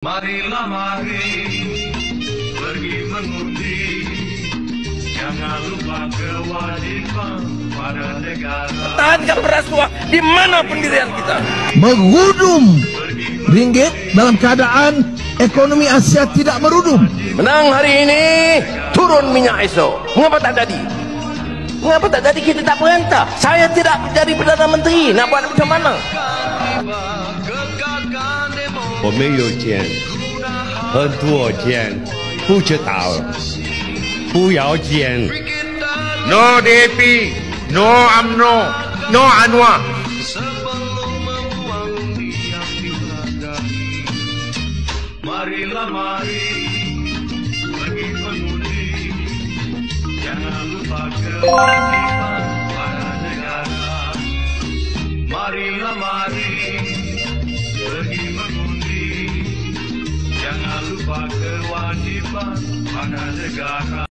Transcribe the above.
Marilah mari pergi mengundi, jangan lupa kewajiban pada negara. Pertahankan rasuah di mana pendirian kita. Merudum ringgit dalam keadaan ekonomi Asia tidak merudum. Menang hari ini, turun minyak esok. Mengapa tak jadi? Mengapa tak jadi? Kita tak perintah. Saya tidak jadi Perdana Menteri. Nak buat macam mana? 我们有钱，很多钱，不知道，不要钱。No DAP, no UMNO, no Anwar. Marilah mari pergi mengundi, jangan lupa kewajiban pada negara. Marilah mari pergi mengundi, jangan lupa kewajiban pada negara.